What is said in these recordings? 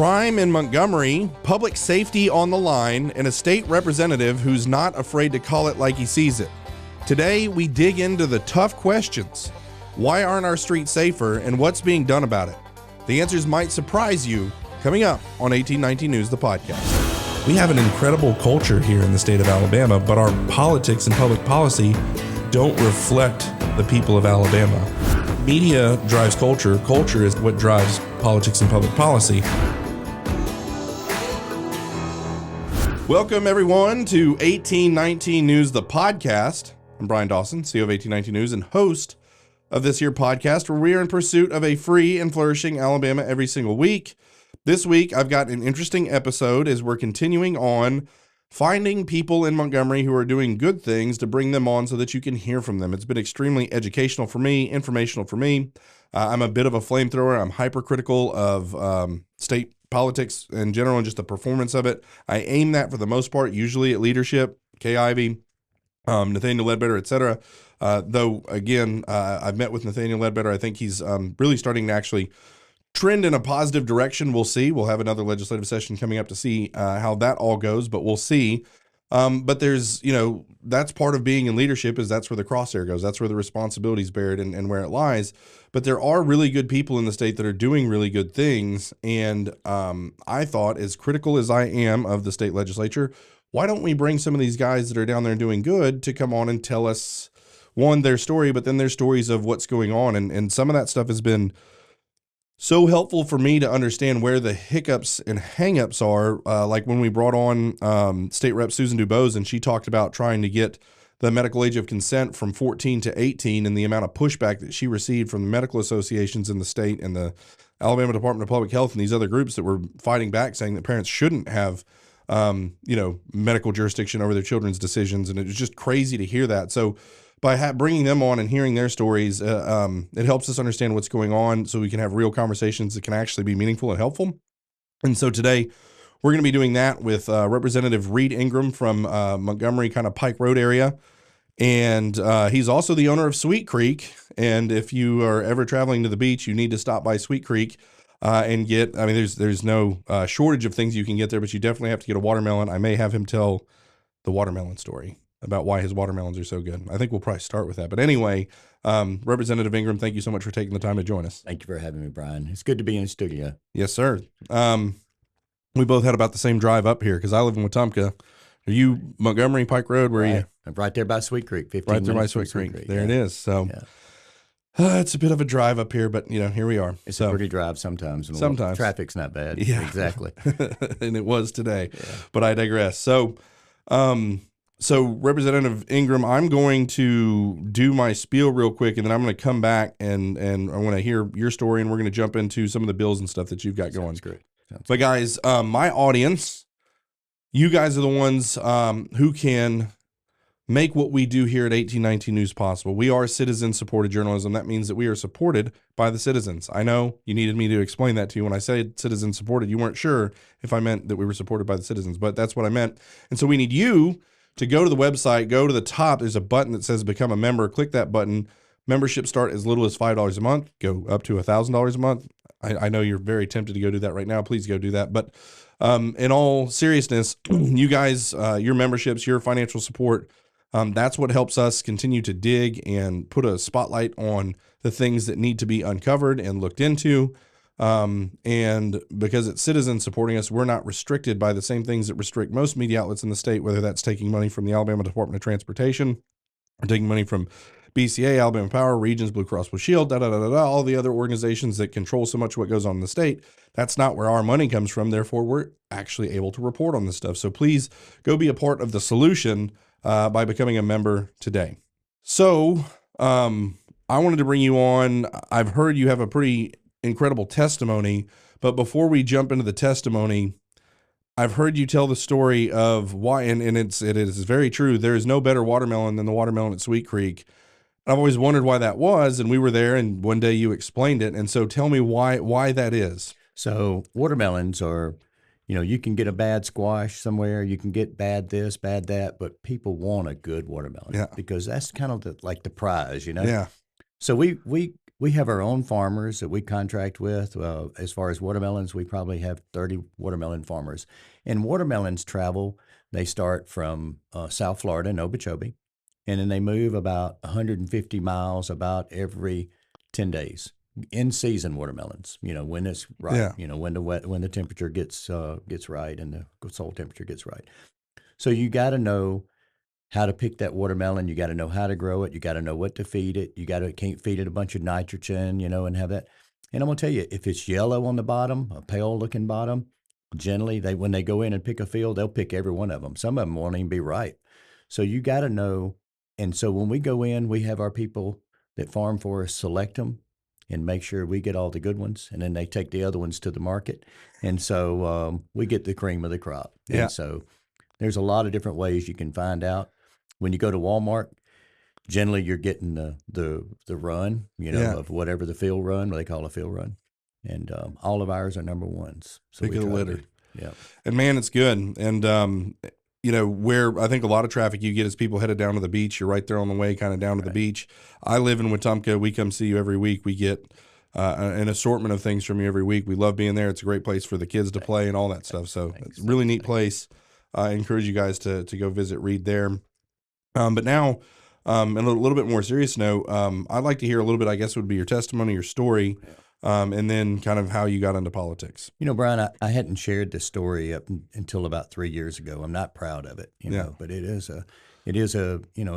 Crime in Montgomery, public safety on the line, and a state representative who's not afraid to call it like he sees it. Today, we dig into the tough questions. Why aren't our streets safer, and what's being done about it? The answers might surprise you, coming up on 1819 News, the podcast. We have an incredible culture here in the state of Alabama, but our politics and public policy don't reflect the people of Alabama. Media drives culture. Culture is what drives politics and public policy. Welcome, everyone, to 1819 News, the podcast. I'm Brian Dawson, CEO of 1819 News and host of this here podcast, where we are in pursuit of a free and flourishing Alabama every single week. This week, I've got an interesting episode as we're continuing on finding people in Montgomery who are doing good things to bring them on so that you can hear from them. It's been extremely educational for me, informational for me. I'm a bit of a flamethrower. I'm hypercritical of state politics in general and just the performance of it. I aim that for the most part, usually at leadership, Kay Ivey, Nathaniel Ledbetter, etc. Though, again, I've met with Nathaniel Ledbetter. I think he's really starting to actually trend in a positive direction. We'll see. We'll have another legislative session coming up to see how that all goes, but we'll see. But there's, that's part of being in leadership, is that's where the crosshair goes. That's where the responsibility is buried and where it lies. But there are really good people in the state that are doing really good things. And I thought, as critical as I am of the state legislature, why don't we bring some of these guys that are down there doing good to come on and tell us, one, their story, but then their stories of what's going on. And some of that stuff has been so helpful for me to understand where the hiccups and hangups are. Like when we brought on State Rep Susan DuBose, and she talked about trying to get the medical age of consent from 14 to 18 and the amount of pushback that she received from the medical associations in the state and the Alabama Department of Public Health and these other groups that were fighting back, saying that parents shouldn't have, medical jurisdiction over their children's decisions. And it was just crazy to hear that. So by bringing them on and hearing their stories, it helps us understand what's going on so we can have real conversations that can actually be meaningful and helpful. And so today we're going to be doing that with Representative Reed Ingram from Montgomery, kind of Pike Road area. And he's also the owner of Sweet Creek. And if you are ever traveling to the beach, you need to stop by Sweet Creek and get, there's no shortage of things you can get there, but you definitely have to get a watermelon. I may have him tell the watermelon story about why his watermelons are so good. I think we'll probably start with that. But anyway, Representative Ingram, thank you so much for taking the time to join us. Thank you for having me, Brian. It's good to be in the studio. Yes, sir. We both had about the same drive up here because I live in Wetumpka. Are you Montgomery, Pike Road? Where are you? I'm right there by Sweet Creek. 15 right there by minutes Sweet Creek. There yeah. it is. So it's a bit of a drive up here, but here we are. It's a pretty drive sometimes. Sometimes. Traffic's not bad. Yeah. Exactly. And it was today, but I digress. So Representative Ingram, I'm going to do my spiel real quick, and then I'm going to come back and I want to hear your story, and we're going to jump into some of the bills and stuff that you've got going. Sounds great. But guys, my audience, you guys are the ones who can make what we do here at 1819 News possible. We are citizen-supported journalism. That means that we are supported by the citizens. I know you needed me to explain that to you. When I said citizen-supported, you weren't sure if I meant that we were supported by the citizens, but that's what I meant. And so we need you to go to the website, go to the top. There's a button that says become a member. Click that button. Memberships start as little as $5 a month, go up to $1,000 a month. I know you're very tempted to go do that right now. Please go do that. But in all seriousness, you guys, your memberships, your financial support, that's what helps us continue to dig and put a spotlight on the things that need to be uncovered and looked into. And because it's citizens supporting us, we're not restricted by the same things that restrict most media outlets in the state, whether that's taking money from the Alabama Department of Transportation or taking money from BCA, Alabama Power, Regions, Blue Cross Blue Shield, all the other organizations that control so much of what goes on in the state. That's not where our money comes from. Therefore, we're actually able to report on this stuff. So please go be a part of the solution by becoming a member today. So I wanted to bring you on. I've heard you have a pretty incredible testimony, but before we jump into the testimony, I've heard you tell the story of why, and it is very true. There is no better watermelon than the watermelon at Sweet Creek. I've always wondered why that was, and we were there, and one day you explained it. And so tell me why that is. So watermelons are, you can get a bad squash somewhere, you can get bad this, bad that, but people want a good watermelon because that's kind of like the prize, Yeah. So we We have our own farmers that we contract with. As far as watermelons, we probably have 30 watermelon farmers. And watermelons travel, they start from South Florida in Okeechobee, and then they move about 150 miles about every 10 days. In season watermelons, when it's right, Yeah. when the temperature gets right and the soil temperature gets right. So you got to know how to pick that watermelon. You got to know how to grow it. You got to know what to feed it. Can't feed it a bunch of nitrogen, and have that. And I'm gonna tell you, if it's yellow on the bottom, a pale looking bottom, generally when they go in and pick a field, they'll pick every one of them. Some of them won't even be ripe. So you got to know. And so when we go in, we have our people that farm for us select them and make sure we get all the good ones, and then they take the other ones to the market, and so we get the cream of the crop. Yeah. And so there's a lot of different ways you can find out. When you go to Walmart, generally you're getting the run, Yeah. of whatever the field run, what they call a field run, and all of ours are number ones. So Pick we of the try to litter. Yeah. And man, it's good. And where I think a lot of traffic you get is people headed down to the beach. You're right there on the way, kind of down to the beach. I live in Wetumpka. We come see you every week. We get an assortment of things from you every week. We love being there. It's a great place for the kids to play and all that stuff. So it's a really neat place. I encourage you guys to go visit Reed there. But now, on a little bit more serious note, I'd like to hear a little bit, I guess would be your testimony, your story, and then kind of how you got into politics. Brian, I hadn't shared this story up until about 3 years ago. I'm not proud of it, Yeah. but it is a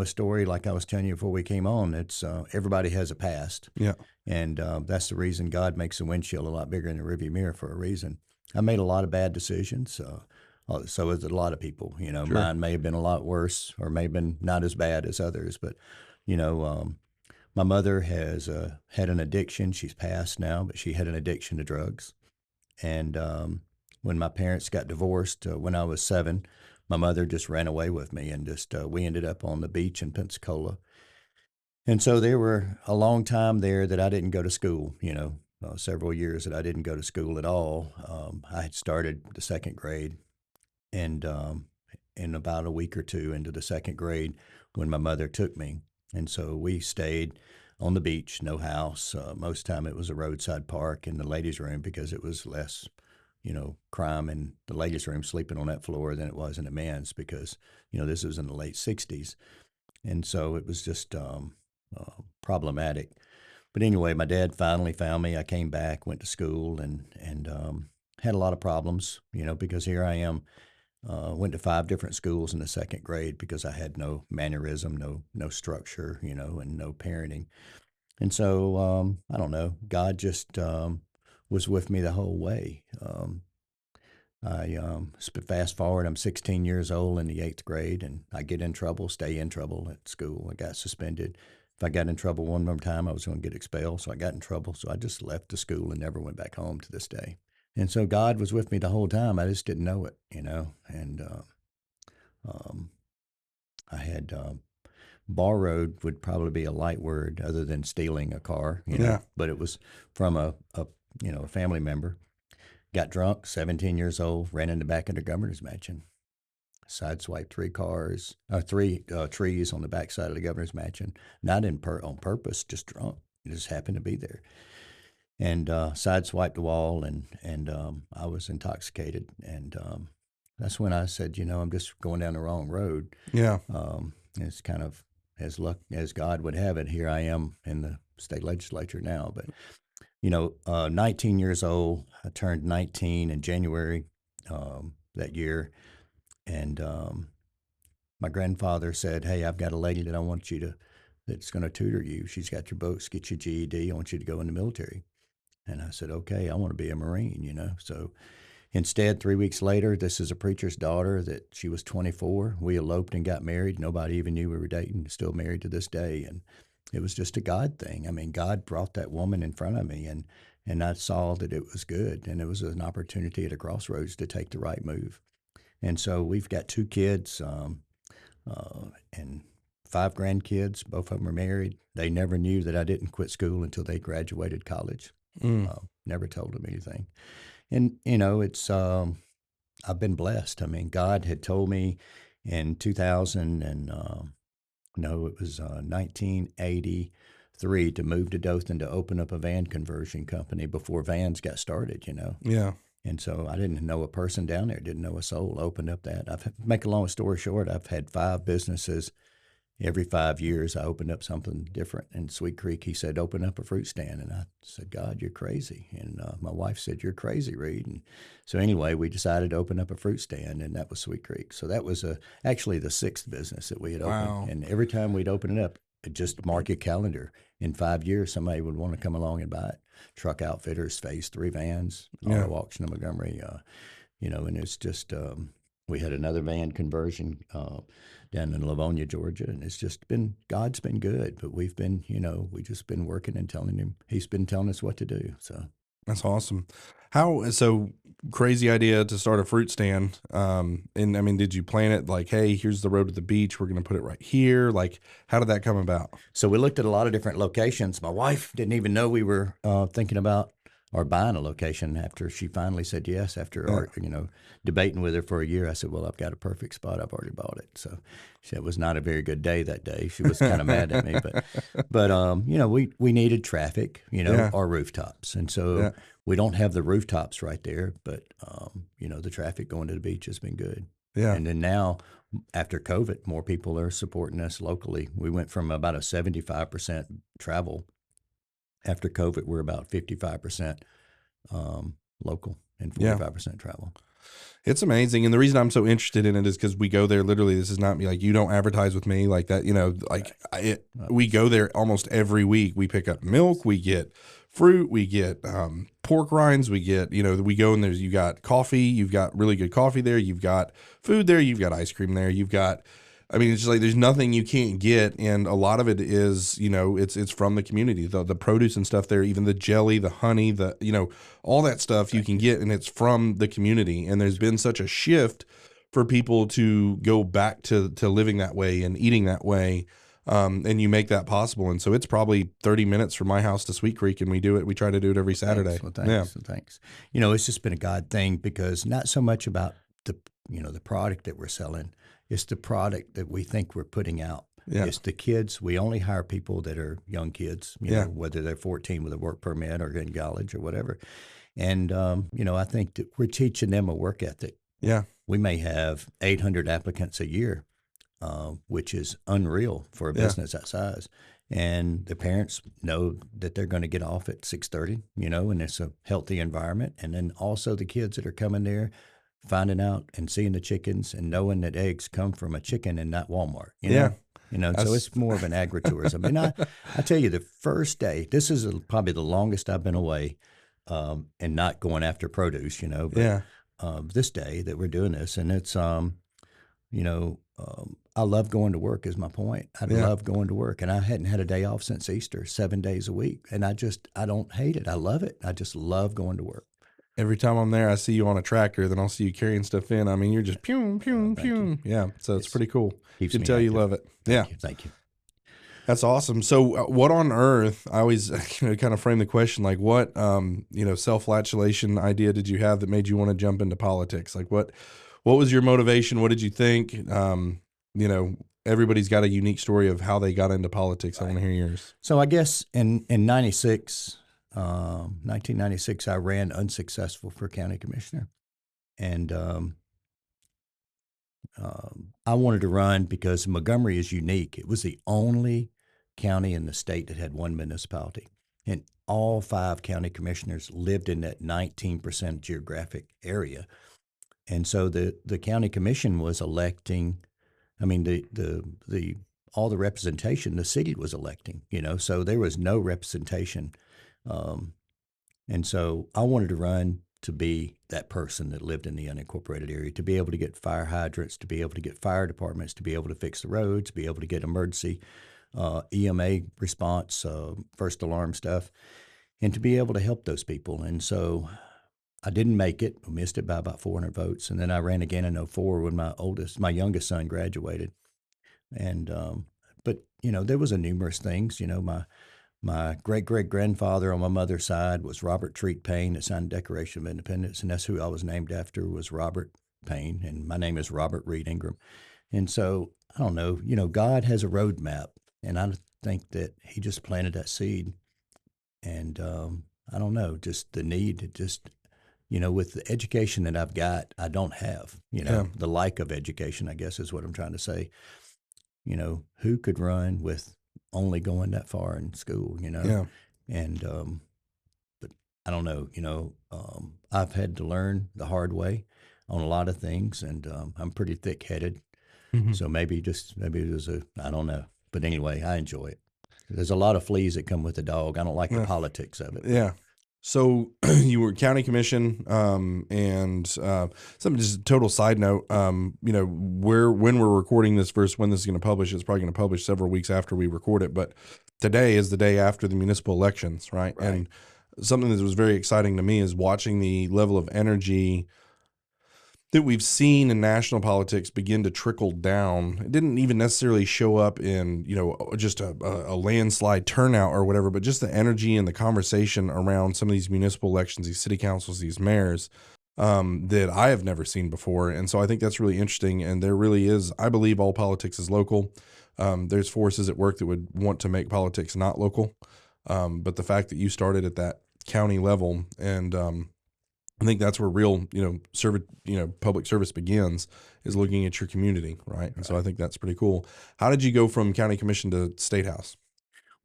story like I was telling you before we came on. It's everybody has a past. Yeah. And that's the reason God makes the windshield a lot bigger than the rearview mirror for a reason. I made a lot of bad decisions. So has a lot of people. Sure. Mine may have been a lot worse, or may have been not as bad as others. But my mother has had an addiction. She's passed now, but she had an addiction to drugs. And when my parents got divorced when I was 7, my mother just ran away with me, and we ended up on the beach in Pensacola. And so there were a long time there that I didn't go to school. Several years that I didn't go to school at all. I had started the second grade, and in about a week or two into the second grade, when my mother took me. And so we stayed on the beach, no house. Most time it was a roadside park in the ladies' room, because it was less, crime in the ladies' room sleeping on that floor than it was in the men's, because, this was in the late 60s. And so it was just problematic. But anyway, my dad finally found me. I came back, went to school, and had a lot of problems, because here I am. Went to 5 different schools in the second grade because I had no mannerism, no structure, and no parenting. And so I don't know. God just was with me the whole way. I fast forward. I'm 16 years old in the 8th grade, and I get in trouble, stay in trouble at school. I got suspended. If I got in trouble one more time, I was going to get expelled. So I got in trouble. So I just left the school and never went back home to this day. And so God was with me the whole time. I just didn't know it, And I had borrowed would probably be a light word other than stealing a car, Yeah. But it was from a family member. Got drunk, 17 years old, ran in the back of the governor's mansion, sideswiped 3 trees on the backside of the governor's mansion, not on purpose, just drunk. It just happened to be there. And sideswiped the wall, and I was intoxicated, and that's when I said, I'm just going down the wrong road. Yeah. It's kind of as luck as God would have it. Here I am in the state legislature now, but 19 years old. I turned 19 in January that year, and my grandfather said, "Hey, I've got a lady that I want that's going to tutor you. She's got your books, get your GED. I want you to go in the military." And I said, okay, I want to be a Marine, So instead, 3 weeks later, this is a preacher's daughter that she was 24. We eloped and got married. Nobody even knew we were dating, still married to this day. And it was just a God thing. I mean, God brought that woman in front of me, and I saw that it was good. And it was an opportunity at a crossroads to take the right move. And so we've got 2 kids and 5 grandkids. Both of them are married. They never knew that I didn't quit school until they graduated college. Never told them anything. And, it's, I've been blessed. I mean, God had told me in 2000 and, no, it was 1980 3 to move to Dothan to open up a van conversion company before vans got started, Yeah. And so I didn't know a person down there, didn't know a soul. Opened up that. Make a long story short, I've had 5 businesses. Every 5 years, I opened up something different. In Sweet Creek, he said, open up a fruit stand. And I said, God, you're crazy. And my wife said, you're crazy, Reed. And so anyway, we decided to open up a fruit stand, and that was Sweet Creek. So that was actually the 6th business that we had opened. Wow. And every time we'd open it up, just mark your calendar. In 5 years, somebody would want to come along and buy it. Truck Outfitters, Phase 3 vans, auto auction in Montgomery, and it's just we had another van conversion down in Livonia, Georgia, and it's just been, God's been good, but we've been, we just been working and telling him, he's been telling us what to do. So that's awesome. So crazy idea to start a fruit stand. And I mean, did you plan it like, hey, here's the road to the beach, we're going to put it right here? Like, how did that come about? So we looked at a lot of different locations. My wife didn't even know we were thinking about or buying a location after she finally said yes. After our, debating with her for a year, I said, well, I've got a perfect spot. I've already bought it. So she said it was not a very good day that day. She was kind of mad at me, but we needed traffic, our rooftops. And so we don't have the rooftops right there, but the traffic going to the beach has been good. Yeah. And then now, after COVID, more people are supporting us locally. We went from about a 75% travel. After COVID, we're about 55% local and 45% travel. It's amazing. And the reason I'm so interested in it is because we go there literally. This is not me, like, you don't advertise with me like that. We go there almost every week. We pick up milk, we get fruit, we get pork rinds, we get, we go and you got coffee, you've got really good coffee there, you've got food there, you've got ice cream there, you've got, it's just like there's nothing you can't get, and a lot of it is, it's from the community. The produce and stuff there, even the jelly, the honey, all that stuff you can get, and it's from the community. And there's been such a shift for people to go back to living that way and eating that way, and you make that possible. And so it's probably 30 minutes from my house to Sweet Creek, and we do it. We try to do it every Saturday. Thanks. It's just been a God thing, because not so much about the product that we're selling. It's the product that we think we're putting out. Yeah. It's the kids. We only hire people that are young kids, whether they're 14 with a work permit or in college or whatever. And, I think that we're teaching them a work ethic. Yeah. We may have 800 applicants a year, which is unreal for a business that size. And the parents know that they're going to get off at 6:30, and it's a healthy environment. And then also the kids that are coming there, finding out and seeing the chickens and knowing that eggs come from a chicken and not Walmart. So it's more of an agritourism. And I tell you, the first day, this is probably the longest I've been away and not going after produce, this day that we're doing this, and it's, I love going to work is my point. I love going to work, and I hadn't had a day off since Easter, 7 days a week. And I don't hate it. I love it. I just love going to work. Every time I'm there, I see you on a tractor, then I'll see you carrying stuff in. You're just pew, pew, pew. Yeah, so it's pretty cool. You can tell you love it. Thank you. That's awesome. So what on earth, I always kind of frame the question, like what, self-flatulation idea did you have that made you want to jump into politics? Like what was your motivation? What did you think? Everybody's got a unique story of how they got into politics. I want to hear yours. So I guess in 1996, I ran unsuccessful for county commissioner. And I wanted to run because Montgomery is unique. It was the only county in the state that had one municipality. And all 5 county commissioners lived in that 19% geographic area. And so the county commission was electing, all the representation the city was electing, so there was no representation. And so I wanted to run to be that person that lived in the unincorporated area, to be able to get fire hydrants, to be able to get fire departments, to be able to fix the roads, to be able to get emergency EMA response, first alarm stuff, and to be able to help those people. And so I didn't make it. I missed it by about 400 votes. And then I ran again in 2004 when my youngest son graduated. And but there was numerous things. My great-great-grandfather on my mother's side was Robert Treat Payne that signed the Declaration of Independence, and that's who I was named after, was Robert Payne, and my name is Robert Reed Ingram. And so, I don't know, God has a roadmap, and I think that he just planted that seed. And I don't know, just the need to just, with the education that I've got, I don't have, Yeah. the like of education, I guess is what I'm trying to say. Who could run with only going that far in school, Yeah. And, but I don't know, I've had to learn the hard way on a lot of things, and I'm pretty thick headed. Mhm. So maybe there's I don't know. But anyway, I enjoy it. There's a lot of fleas that come with the dog. I don't like the Yeah. politics of it. Yeah. So you were county commission, and something, just a total side note. When we're recording this versus when this is going to publish, it's probably going to publish several weeks after we record it. But today is the day after the municipal elections, right? Right. And something that was very exciting to me is watching the level of energy that we've seen in national politics begin to trickle down. It didn't even necessarily show up in, just a landslide turnout or whatever, but just the energy and the conversation around some of these municipal elections, these city councils, these mayors, that I have never seen before. And so I think that's really interesting. And there really is, I believe all politics is local. There's forces at work that would want to make politics not local. But the fact that you started at that county level, and I think that's where real, public service begins, is looking at your community, right? And so I think that's pretty cool. How did you go from county commission to state house?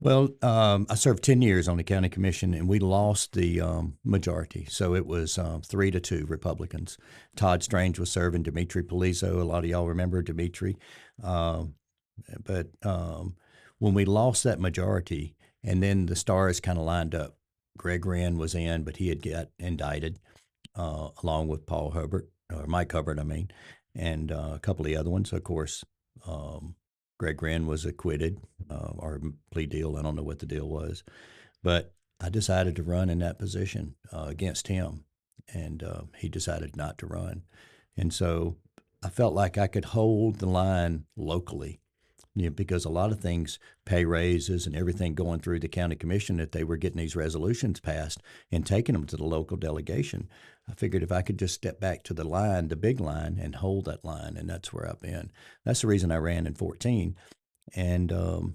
Well, I served 10 years on the county commission, and we lost the majority. So it was 3-2 Republicans. Todd Strange was serving, Dimitri Polizzo. A lot of y'all remember Dimitri. But when we lost that majority, and then the stars kind of lined up, Greg Wren was in, but he had got indicted, along with Mike Hubbard, and a couple of the other ones. Of course, Greg Wren was acquitted, or plea deal. I don't know what the deal was, but I decided to run in that position against him, and he decided not to run. And so I felt like I could hold the line locally, because a lot of things, pay raises and everything going through the county commission, that they were getting these resolutions passed and taking them to the local delegation. I figured if I could just step back to the line, the big line, and hold that line, and that's where I've been. That's the reason I ran in 14. And,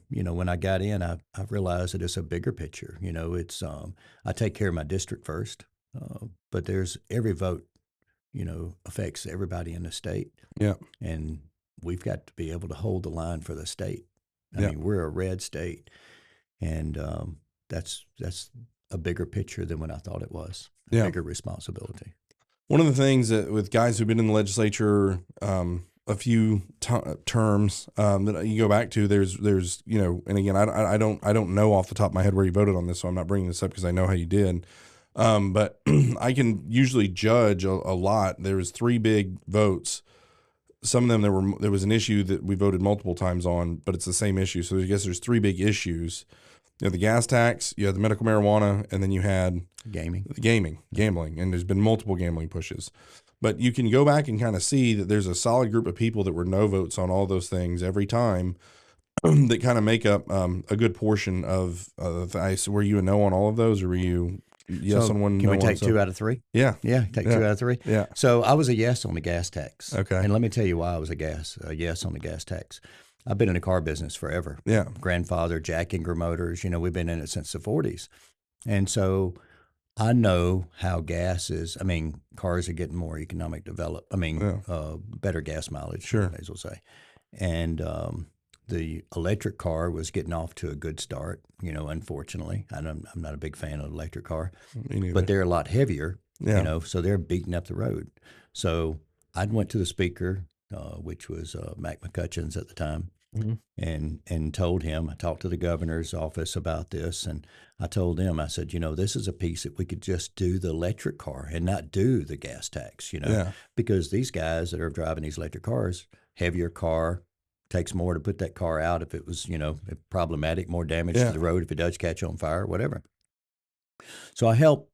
when I got in, I realized that it's a bigger picture. It's I take care of my district first, but there's every vote, affects everybody in the state. Yeah. And we've got to be able to hold the line for the state. I Yeah. mean, we're a red state, and that's a bigger picture than what I thought it was. A Yeah. bigger responsibility. One of the things that with guys who've been in the legislature a few terms, that you go back to, there's and again, I don't know off the top of my head where you voted on this, so I'm not bringing this up because I know how you did. But I can usually judge a lot. There was 3 big votes. Some of them there was an issue that we voted multiple times on, but it's the same issue. So I guess there's 3 big issues. You had the gas tax, you had the medical marijuana, and then you had Gaming. Gambling, and there's been multiple gambling pushes. But you can go back and kind of see that there's a solid group of people that were no votes on all those things every time, that kind of make up a good portion of the ice. Were you a no on all of those, or were you yes on one? Can we no take on 2 out of 3? Yeah. Yeah, take 2 out of 3. Yeah. So I was a yes on the gas tax. Okay. And let me tell you why I was a yes on the gas tax. I've been in the car business forever. Yeah. Grandfather, Jack Ingram Motors, we've been in it since the 40s. And so I know how gas is. I mean, cars are getting more economic developed. Better gas mileage, Sure. may as well say. And the electric car was getting off to a good start, unfortunately. I'm not a big fan of electric car. Me neither. But they're a lot heavier, Yeah. so they're beating up the road. So I went to the speaker, which was Mac McCutcheons at the time, and told him, I talked to the governor's office about this, and I told them, I said, this is a piece that we could just do the electric car and not do the gas tax, Yeah. because these guys that are driving these electric cars, heavier car, takes more to put that car out if it was, problematic, more damage Yeah. to the road if it does catch on fire, whatever. So I help,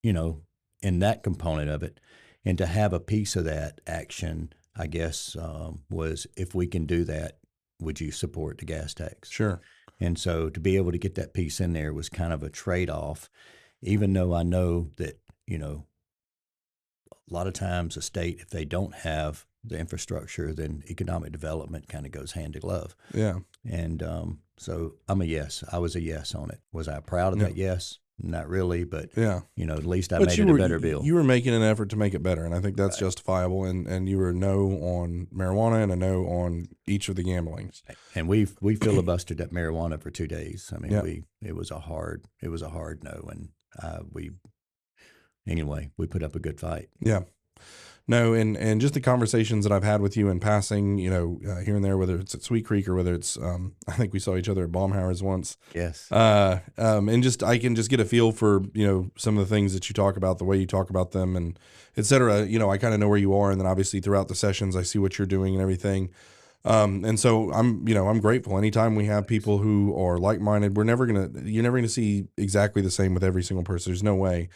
in that component of it, and to have a piece of that action, I guess, was, if we can do that, would you support the gas tax? Sure. And so to be able to get that piece in there was kind of a trade-off, even though I know that, a lot of times a state, if they don't have the infrastructure, then economic development kind of goes hand in glove. Yeah. And so I'm a yes. I was a yes on it. Was I proud of Yeah. that yes? Not really, but Yeah. at least I But made you it a were better bill. you were making an effort to make it better, and I think that's Right. justifiable. And you were a no on marijuana and a no on each of the gamblings. And we filibustered that marijuana for 2 days. I mean, Yeah. it was a hard no, and we put up a good fight. Yeah. No, and just the conversations that I've had with you in passing, here and there, whether it's at Sweet Creek or whether it's, I think we saw each other at Baumhauer's once. Yes. And just I can just get a feel for some of the things that you talk about, the way you talk about them, and et cetera. I kind of know where you are, and then obviously throughout the sessions, I see what you're doing and everything. And so I'm grateful. Anytime we have people who are like-minded, you're never gonna see exactly the same with every single person. There's no way.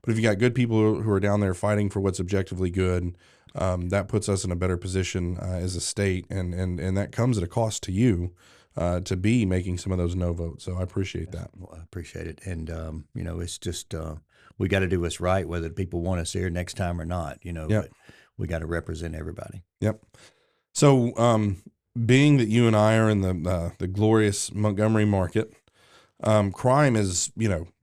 But if you got good people who are down there fighting for what's objectively good, that puts us in a better position as a state, and that comes at a cost to you to be making some of those no votes. So I appreciate that. Well, I appreciate it, and it's just we got to do what's right, whether people want us here next time or not. Yep. But we got to represent everybody. Yep. So, being that you and I are in the glorious Montgomery market. Crime is,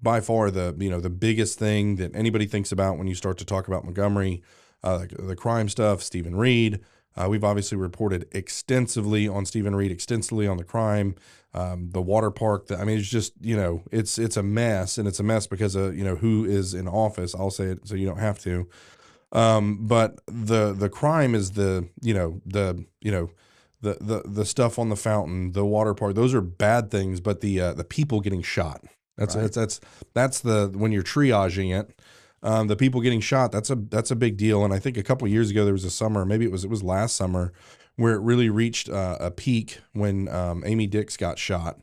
by far the biggest thing that anybody thinks about when you start to talk about Montgomery, the crime stuff, Stephen Reed. We've obviously reported extensively on Stephen Reed, extensively on the crime, the water park. It's just, it's a mess, and it's a mess because of, who is in office. I'll say it so you don't have to. But the crime is the stuff on the fountain, the water park, those are bad things, but the people getting shot, that's the when you're triaging it, the people getting shot, that's a big deal. And I think a couple of years ago there was a summer, maybe it was last summer, where it really reached a peak when Amy Dix got shot.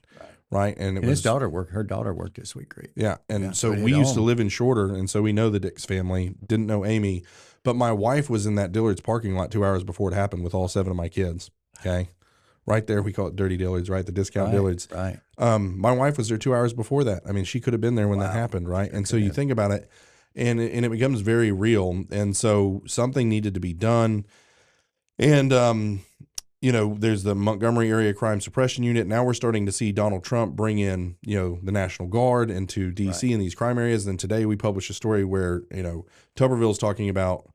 Right. And his daughter worked at Sweet Creek. Yeah. And so we used to live in Shorter, and so we know the Dix family. Didn't know Amy, but my wife was in that Dillard's parking lot 2 hours before it happened with all 7 of my kids. Okay. Right there. We call it Dirty Dillard's, right? The discount Dillard's. Right. My wife was there 2 hours before that. I mean, she could have been there when that happened. Right. And so you think about it, and it becomes very real. And so something needed to be done. And, there's the Montgomery Area Crime Suppression Unit. Now we're starting to see Donald Trump bring in, the National Guard into D.C. in these crime areas. And today we published a story where, Tuberville's talking about,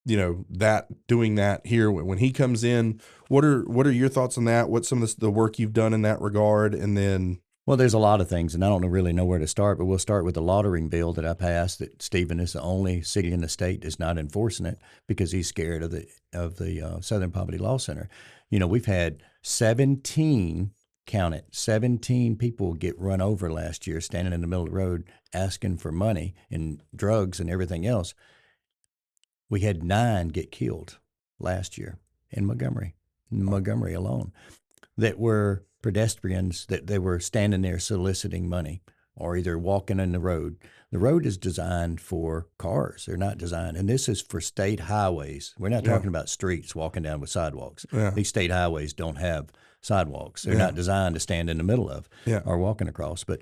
doing that here when he comes in. What are your thoughts on that? What's some of the work you've done in that regard? And then, well, there's a lot of things, and I don't really know where to start, but we'll start with the lautering bill that I passed. That Stephen is the only city in the state that's not enforcing it because he's scared of the Southern Poverty Law Center. We've had 17 people get run over last year, standing in the middle of the road asking for money and drugs and everything else. We had 9 get killed last year in Montgomery alone, that were pedestrians, that they were standing there soliciting money or either walking in the road. The road is designed for cars. They're not designed, and this is for state highways. We're not talking about streets walking down with sidewalks. Yeah. These state highways don't have sidewalks. They're not designed to stand in the middle of or walking across. But,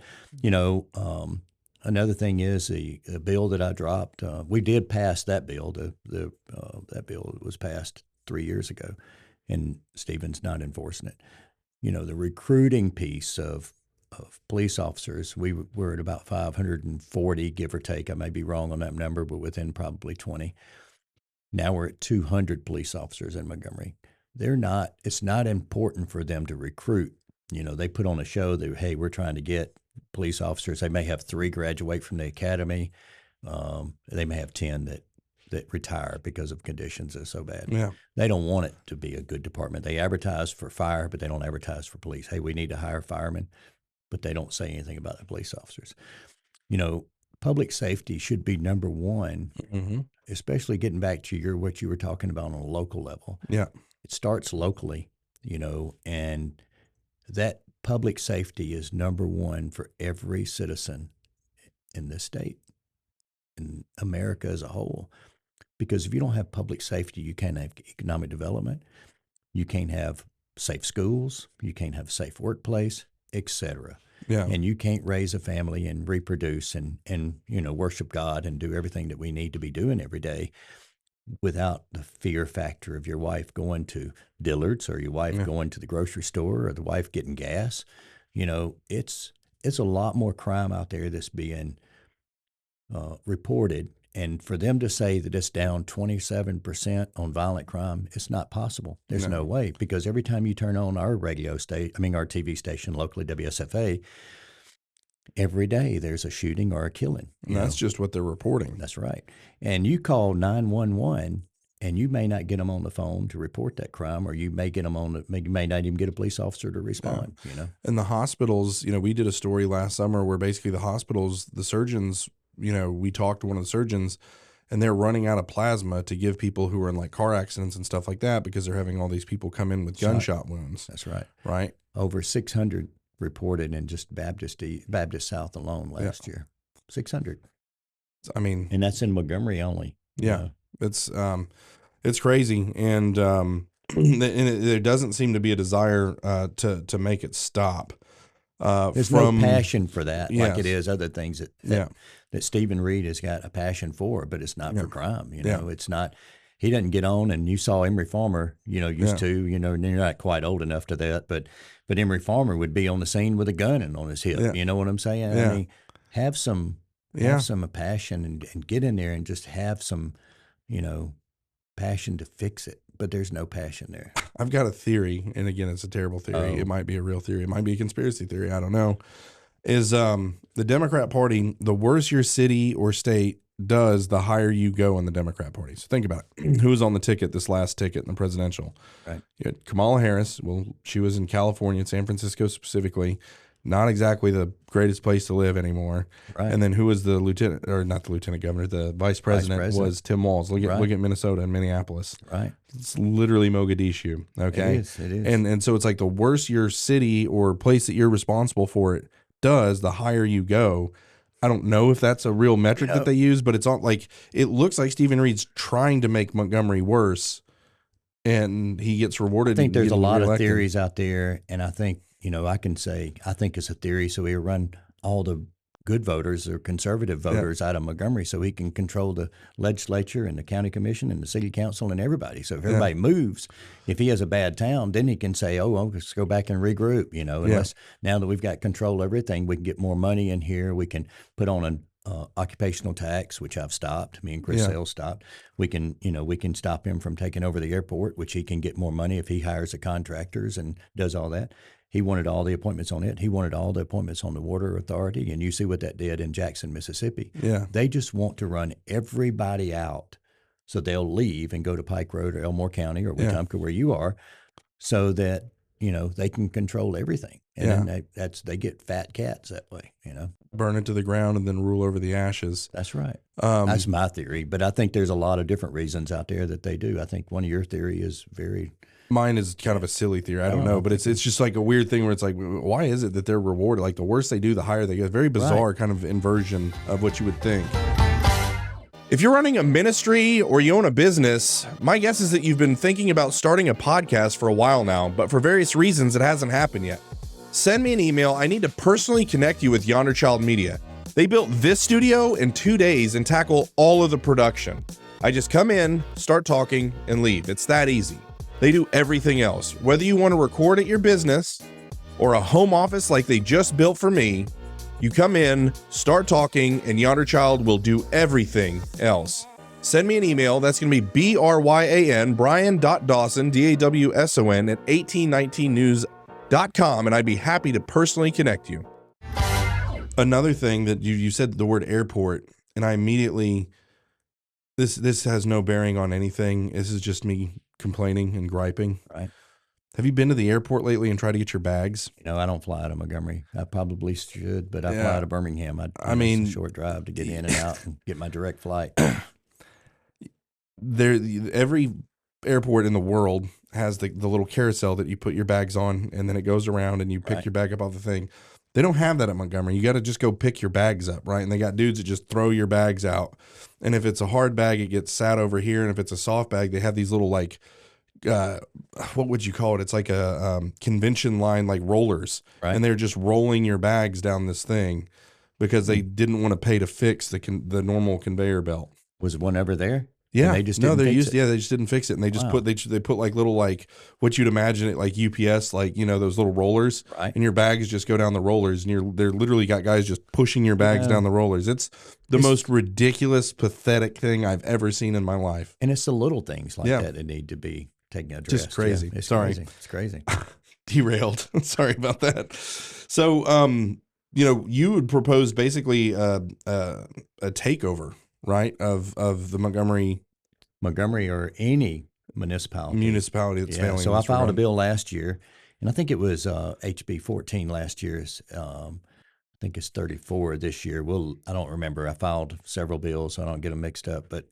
another thing is the bill that I dropped. We did pass that bill. That bill was passed 3 years ago, and Stephen's not enforcing it. The recruiting piece of police officers, we're at about 540, give or take. I may be wrong on that number, but within probably 20. Now we're at 200 police officers in Montgomery. It's not important for them to recruit. They put on a show that, hey, we're trying to get police officers. They may have 3 graduate from the academy. They may have 10 that retire because of conditions that are so bad. Yeah. They don't want it to be a good department. They advertise for fire, but they don't advertise for police. Hey, we need to hire firemen, but they don't say anything about the police officers. Public safety should be number one, especially getting back to what you were talking about on a local level. Yeah. It starts locally, and that public safety is number one for every citizen in this state, in America as a whole. Because if you don't have public safety, you can't have economic development, you can't have safe schools, you can't have a safe workplace, etc. Yeah. And you can't raise a family and reproduce and worship God and do everything that we need to be doing every day without the fear factor of your wife going to Dillard's or your wife going to the grocery store or the wife getting gas. It's a lot more crime out there that's being reported. And for them to say that it's down 27% on violent crime, it's not possible. There's no way, because every time you turn on our our TV station locally, WSFA, every day there's a shooting or a killing. That's just what they're reporting. That's right. And you call 911, and you may not get them on the phone to report that crime, or you may get them you may not even get a police officer to respond. And the hospitals, we did a story last summer where basically the hospitals, the surgeons, we talked to one of the surgeons, and they're running out of plasma to give people who are in like car accidents and stuff like that, because they're having all these people come in with gunshot wounds. That's right. Right. Over 600 reported in just Baptist South alone last year. 600. And that's in Montgomery only. Yeah. It's crazy. And there doesn't seem to be a desire to make it stop. There's no passion for that, like it is other things that Stephen Reed has got a passion for, but it's not for crime. It's not. He doesn't get on, and you saw Emory Farmer, used to, and you're not quite old enough to that, but Emory Farmer would be on the scene with a gun and on his hip. Yeah. You know what I'm saying? Yeah. I mean, have some passion and get in there and just have some, passion to fix it. But there's no passion there. I've got a theory, and again, it's a terrible theory. It might be a real theory. It might be a conspiracy theory. I don't know. Is the Democrat Party, the worse your city or state does, the higher you go in the Democrat Party. So think about it. Who was on the ticket, this last ticket in the presidential? Right. You had Kamala Harris. Well, she was in California, San Francisco specifically. Not exactly the greatest place to live anymore. Right. And then who was the not the lieutenant governor, the vice president was Tim Walz. Look at Minnesota and Minneapolis. Right. It's literally Mogadishu. Okay. It is. And so it's like the worse your city or place that you're responsible for it does, the higher you go. I don't know if that's a real metric that they use, but it's all like, it looks like Stephen Reed's trying to make Montgomery worse, and he gets rewarded. I think there's a lot of theories out there, and I think, I can say, I think it's a theory so he run all the good voters or conservative voters out of Montgomery so he can control the legislature and the county commission and the city council and everybody. So if everybody moves, if he has a bad town, then he can say, well, let's go back and regroup, unless now that we've got control of everything, we can get more money in here. We can put on an occupational tax, which I've stopped. Me and Chris Sales stopped. We can stop him from taking over the airport, which he can get more money if he hires the contractors and does all that. He wanted all the appointments on it. He wanted all the appointments on the water authority, and you see what that did in Jackson, Mississippi. Yeah. They just want to run everybody out so they'll leave and go to Pike Road or Elmore County or Wetumpka, where you are, so that, they can control everything. And then they get fat cats that way, Burn it to the ground and then rule over the ashes. That's right. That's my theory. But I think there's a lot of different reasons out there that they do. I think one of your theory is very... Mine is kind of a silly theory. I don't know, but it's just like a weird thing where it's like, why is it that they're rewarded? Like the worse they do, the higher they get. Very bizarre kind of inversion of what you would think. If you're running a ministry or you own a business, my guess is that you've been thinking about starting a podcast for a while now, but for various reasons, it hasn't happened yet. Send me an email. I need to personally connect you with Yonder Child Media. They built this studio in 2 days and tackle all of the production. I just come in, start talking, and leave. It's that easy. They do everything else. Whether you want to record at your business or a home office like they just built for me, you come in, start talking, and Yonder Child will do everything else. Send me an email. That's going to be BRYAN, Brian.Dawson, DAWSON at 1819news.com, and I'd be happy to personally connect you. Another thing that you said the word airport, and I immediately, this has no bearing on anything. This is just me complaining and griping. Right. Have you been to the airport lately and tried to get your bags? I don't fly to Montgomery. I probably should, but I fly to Birmingham. It's a short drive to get in and out and get my direct flight. Every airport in the world has the little carousel that you put your bags on, and then it goes around and you pick your bag up off the thing. They don't have that at Montgomery. You got to just go pick your bags up, right? And they got dudes that just throw your bags out. And if it's a hard bag, it gets sat over here. And if it's a soft bag, they have these little, like, what would you call it? It's like a convention line, like rollers. Right. And they're just rolling your bags down this thing because they didn't want to pay to fix the normal conveyor belt. Was one ever there? Yeah, And they just no, didn't they're fix used. it. Yeah, they just didn't fix it, and they just Wow. they put like little like what you'd imagine it like UPS, like those little rollers, Right. and your bags just go down the rollers, and they're literally got guys just pushing your bags down the rollers. It's the most ridiculous, pathetic thing I've ever seen in my life. And it's the little things like Yeah. that need to be taken addressed. Just crazy. Yeah, it's Sorry. crazy. It's crazy. Derailed. Sorry about that. So, you would propose basically a takeover, right, of the Montgomery Or any municipality that's failing. So in I this filed a regard. bill last year, and I think it was HB 14 last year's. I think it's 34 this year. I don't remember. I filed several bills, so I don't get them mixed up. But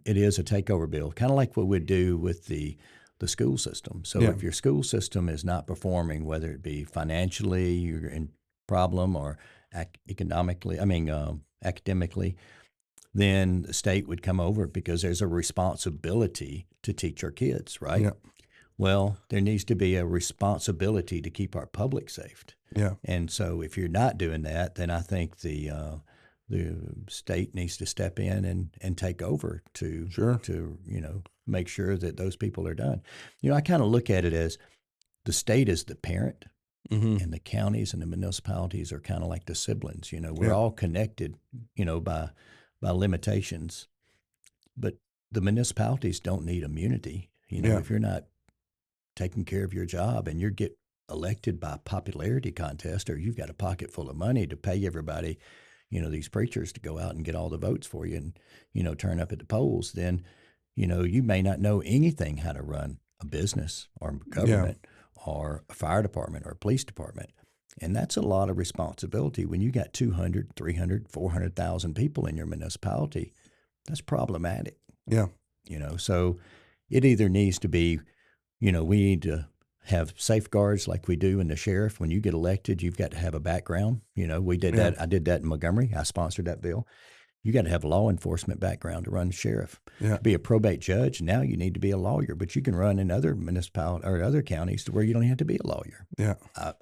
it is a takeover bill, kind of like what we'd do with the school system. So Yeah. if your school system is not performing, whether it be financially, you're in problem, or academically, then the state would come over because there's a responsibility to teach our kids, right? Yeah. Well, there needs to be a responsibility to keep our public safe. Yeah. And so if you're not doing that, then I think the state needs to step in and take over to make sure that those people are done. I kind of look at it as the state is the parent, and the counties and the municipalities are kind of like the siblings. We're all connected, by limitations, but the municipalities don't need immunity. If you're not taking care of your job and you get elected by popularity contest, or you've got a pocket full of money to pay everybody, these preachers to go out and get all the votes for you and, turn up at the polls, then, you may not know anything how to run a business or government or a fire department or a police department. And that's a lot of responsibility when you got 200, 300, 400,000 people in your municipality. That's problematic. Yeah. So it either needs to be, we need to have safeguards like we do in the sheriff. When you get elected, you've got to have a background. We did that. I did that in Montgomery. I sponsored that bill. You got to have a law enforcement background to run the sheriff. Yeah. To be a probate judge, now you need to be a lawyer, but you can run in other municipalities or other counties to where you don't have to be a lawyer. Yeah.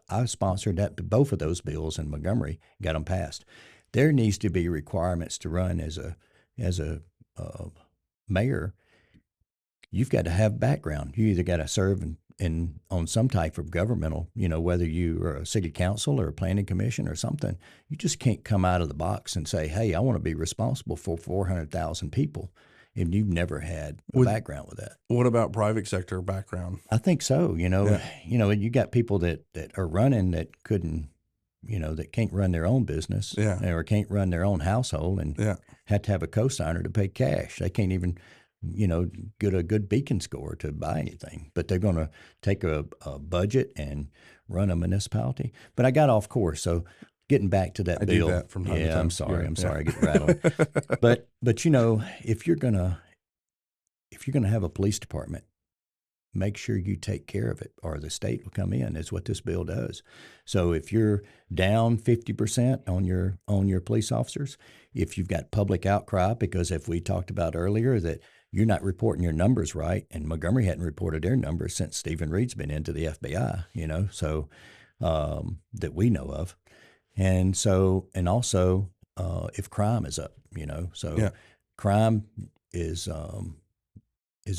I sponsored both of those bills in Montgomery, got them passed. There needs to be requirements to run as a mayor. You've got to have background. You either got to serve on some type of governmental, whether you are a city council or a planning commission or something. You just can't come out of the box and say, hey, I want to be responsible for 400,000 people, and you've never had a background with that. What about private sector background? I think so. You got people that are running that couldn't, that can't run their own business, or can't run their own household, and have to have a cosigner to pay cash. They can't even get a good beacon score to buy anything, but they're going to take a budget and run a municipality. But I got off course, so getting back to that bill. Do that from time to time. I'm sorry. I get rattled. but if you're gonna have a police department, make sure you take care of it, or the state will come in. Is what this bill does. So if you're down 50% on your police officers, if you've got public outcry, because if we talked about earlier that you're not reporting your numbers right, and Montgomery hadn't reported their numbers since Stephen Reed's been into the FBI, so that we know of. And also if crime is up, crime is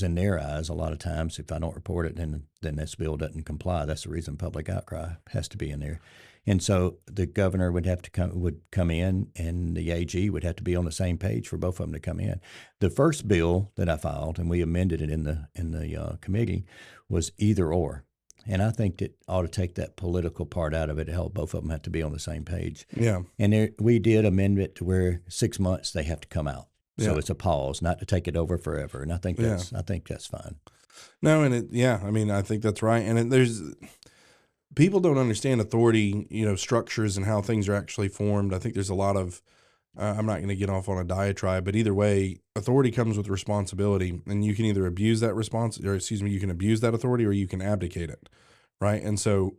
in their eyes a lot of times. If I don't report it, then this bill doesn't comply. That's the reason public outcry has to be in there. And so the governor would come in, and the AG would have to be on the same page for both of them to come in. The first bill that I filed, and we amended it in the committee, was either or. And I think that ought to take that political part out of it to help both of them have to be on the same page. Yeah. And we did amend it to where 6 months they have to come out. So it's a pause, not to take it over forever. And I think that's fine. No, and I think that's right. And there's people don't understand authority, structures and how things are actually formed. I think there's a lot of, I'm not going to get off on a diatribe, but either way, authority comes with responsibility, and you can either abuse that you can abuse that authority, or you can abdicate it. Right. And so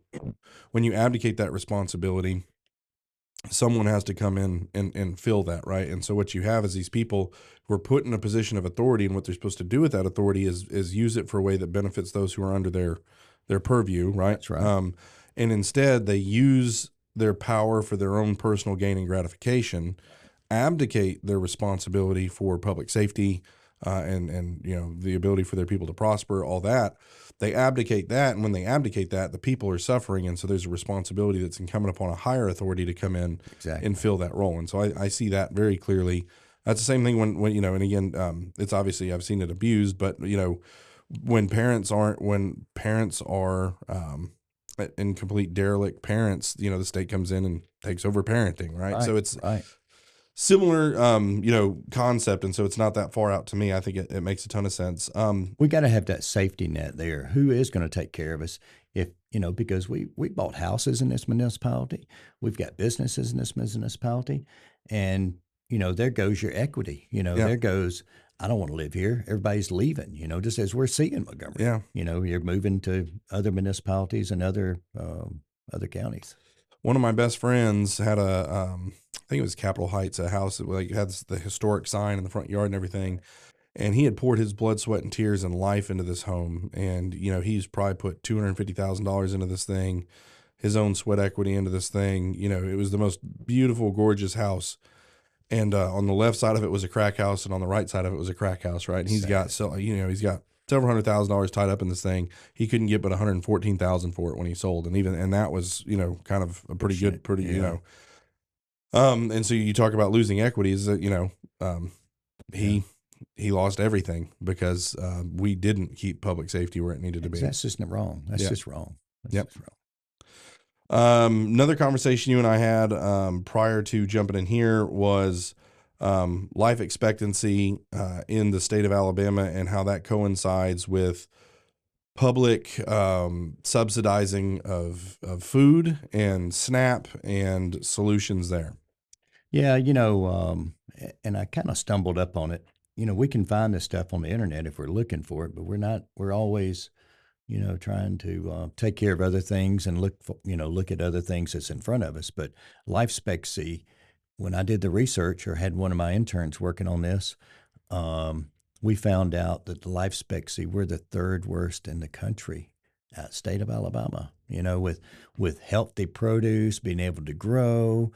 when you abdicate that responsibility, someone has to come in and fill that. Right. And so what you have is these people who are put in a position of authority, and what they're supposed to do with that authority is use it for a way that benefits those who are under their purview. Right. That's right. And instead they use their power for their own personal gain and gratification, abdicate their responsibility for public safety, and the ability for their people to prosper, all that. They abdicate that, and when they abdicate that, the people are suffering, and so there's a responsibility that's incumbent upon a higher authority to come in and fill that role. And so I see that very clearly. That's the same thing when and again, it's obviously I've seen it abused, but when parents are incomplete derelict parents, the state comes in and takes over parenting, right? So it's similar, concept. And so it's not that far out to me. I think it makes a ton of sense. We got to have that safety net there. Who is going to take care of us? If, because we bought houses in this municipality, we've got businesses in this municipality, and, there goes your equity, there goes, I don't want to live here. Everybody's leaving, just as we're seeing Montgomery. Yeah. You're moving to other municipalities and other counties. One of my best friends had I think it was Capitol Heights, a house that had the historic sign in the front yard and everything. And he had poured his blood, sweat, and tears and life into this home. And, he's probably put $250,000 into this thing, his own sweat equity into this thing. It was the most beautiful, gorgeous house. And on the left side of it was a crack house, and on the right side of it was a crack house, right? And he's got several $100,000 tied up in this thing. He couldn't get but $114,000 for it when he sold, and that was kind of a pretty good. And so you talk about losing equities. He lost everything because we didn't keep public safety where it needed to be. That's just wrong. That's just wrong. Just wrong. Another conversation you and I had prior to jumping in here was life expectancy in the state of Alabama and how that coincides with public subsidizing of food and SNAP and solutions there. Yeah, and I kind of stumbled up on it. We can find this stuff on the internet if we're looking for it, but we're always trying to take care of other things and look at other things that's in front of us. But life expectancy, when I did the research or had one of my interns working on this, we found out that the life expectancy, we're the third worst in the country, state of Alabama. With healthy produce, being able to grow,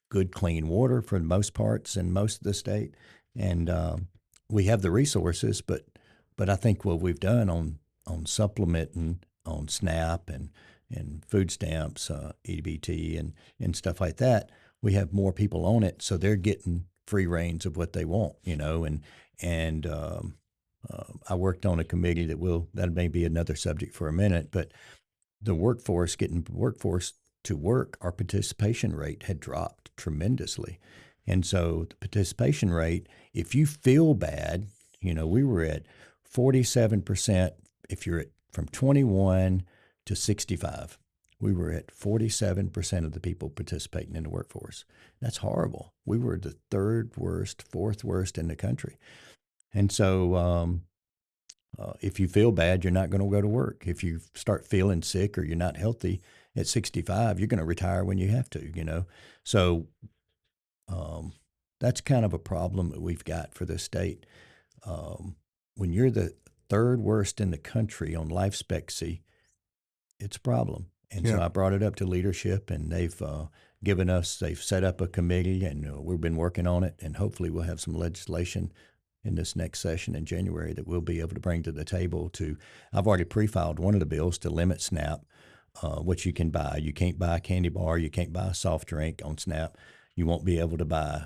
good clean water for the most parts in most of the state, and we have the resources. But I think what we've done on supplementing on SNAP and food stamps, EBT and stuff like that, we have more people on it, so they're getting free reins of what they want, and I worked on a committee that may be another subject for a minute, but the workforce, getting workforce to work, our participation rate had dropped tremendously. And so the participation rate, if you feel bad, we were at 47%. If you're from 21 to 65, we were at 47% of the people participating in the workforce. That's horrible. We were the third worst, fourth worst in the country. And so if you feel bad, you're not going to go to work. If you start feeling sick or you're not healthy at 65, you're going to retire when you have to, So that's kind of a problem that we've got for this state. When you're the third worst in the country on life expectancy, it's a problem. And so I brought it up to leadership, and they've set up a committee, and we've been working on it, and hopefully we'll have some legislation in this next session in January that we'll be able to bring to the table I've already pre-filed one of the bills to limit SNAP, what you can buy. You can't buy a candy bar, you can't buy a soft drink on SNAP. You won't be able to buy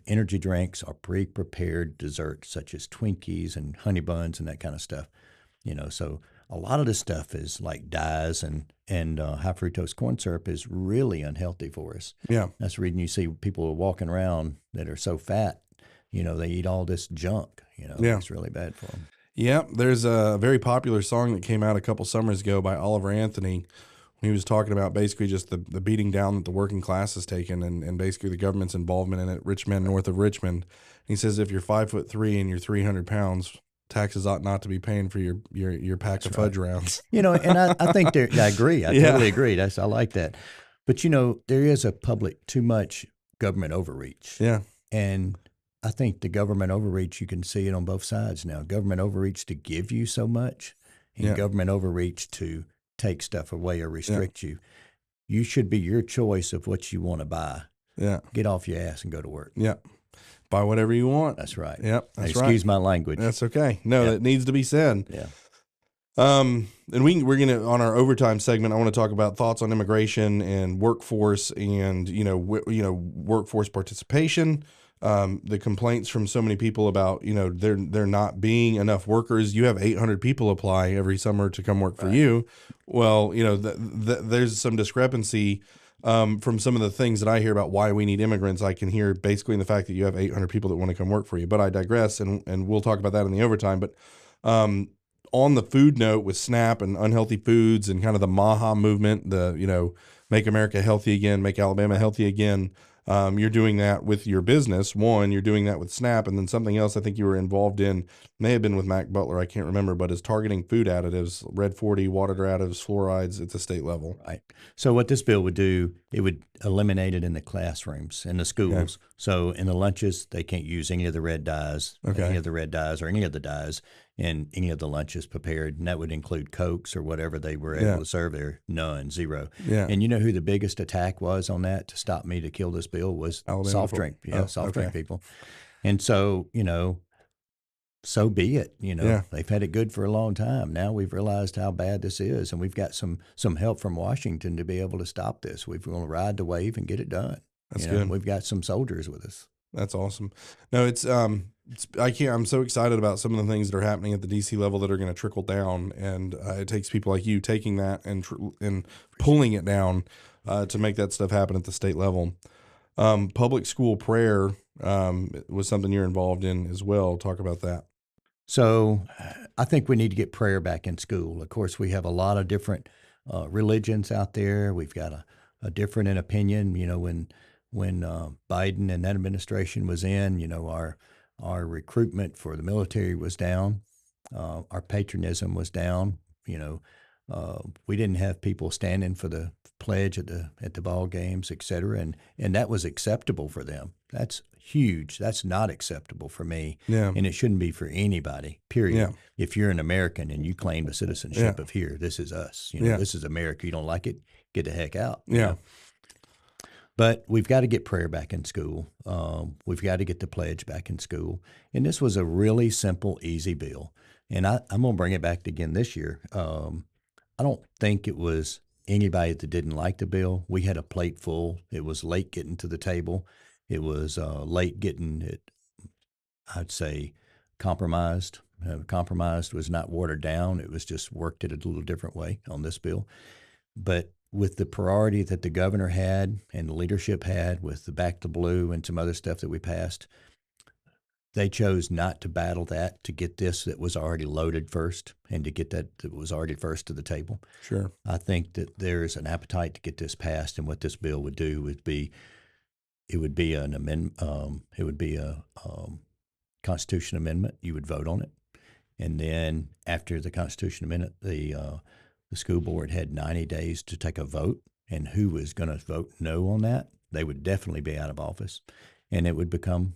energy drinks or pre-prepared desserts such as Twinkies and honey buns and that kind of stuff. So a lot of this stuff is like dyes and high fructose corn syrup is really unhealthy for us. Yeah. That's the reason you see people walking around that are so fat, they eat all this junk, It's really bad for them. Yeah. There's a very popular song that came out a couple summers ago by Oliver Anthony. He was talking about basically just the beating down that the working class has taken and basically the government's involvement in it, rich men north of Richmond. He says if you're 5'3" and you're 300 pounds, taxes ought not to be paying for your pack of fudge rounds. And I think I agree. I totally agree. I like that. But, there is too much government overreach. Yeah. And I think the government overreach, you can see it on both sides now. Government overreach to give you so much and government overreach to take stuff away or restrict you. You should be your choice of what you want to buy. Yeah. Get off your ass and go to work. Yeah. Buy whatever you want. That's right. Yep, that's Excuse right. my language. That's okay. No, Yep. that needs to be said. Yeah. And we're gonna, on our overtime segment, I want to talk about thoughts on immigration and workforce, and workforce participation. The complaints from so many people about there not being enough workers. You have 800 people apply every summer to come work for you. Well, there's some discrepancy from some of the things that I hear about why we need immigrants. I can hear basically in the fact that you have 800 people that want to come work for you. But I digress, and we'll talk about that in the overtime. But on the food note with SNAP and unhealthy foods and kind of the MAHA movement, Make America Healthy Again, Make Alabama Healthy Again. You're doing that with your business. One, you're doing that with SNAP, and then something else I think you were involved in, may have been with Mac Butler, I can't remember, but is targeting food additives, Red 40, water additives, fluorides at the state level. Right. So what this bill would do, it would eliminate it in the classrooms, in the schools. Okay. So in the lunches, they can't use any of the red dyes, or any of the dyes in any of the lunches prepared, and that would include Cokes or whatever they were able to serve there. None, zero. Yeah. And you know who the biggest attack was on that to stop me to kill this bill was Alabama soft drink. Yeah, soft drink people. And so, so be it. They've had it good for a long time. Now we've realized how bad this is, and we've got some help from Washington to be able to stop this. We're going to ride the wave and get it done. That's good. We've got some soldiers with us. That's awesome. No, I'm so excited about some of the things that are happening at the DC level that are going to trickle down, and it takes people like you taking that and pulling it down to make that stuff happen at the state level. Public school prayer was something you're involved in as well. Talk about that. So I think we need to get prayer back in school. Of course, we have a lot of different religions out there. We've got a different in opinion. When Biden and that administration was in, our recruitment for the military was down. Our patriotism was down. We didn't have people standing for the pledge at the ball games, et cetera, and that was acceptable for them. That's huge. That's not acceptable for me, and it shouldn't be for anybody. Period. Yeah. If you're an American and you claim the citizenship of here, this is us. This is America. You don't like it, get the heck out. Yeah. But we've got to get prayer back in school. We've got to get the pledge back in school. And this was a really simple, easy bill. And I'm going to bring it back again this year. I don't think it was anybody that didn't like the bill. We had a plate full. It was late getting to the table. It was late getting it, I'd say, compromised. Compromised was not watered down. It was just worked it a little different way on this bill. But with the priority that the governor had and the leadership had with the Back to Blue and some other stuff that we passed, they chose not to battle that to get this that was already loaded first and to get that was already first to the table. Sure. I think that there's an appetite to get this passed, and what this bill would do would be, it would be an amendment. It would be a Constitution amendment. You would vote on it, and then after the Constitution amendment, the school board had 90 days to take a vote, and who was going to vote no on that, they would definitely be out of office, and it would become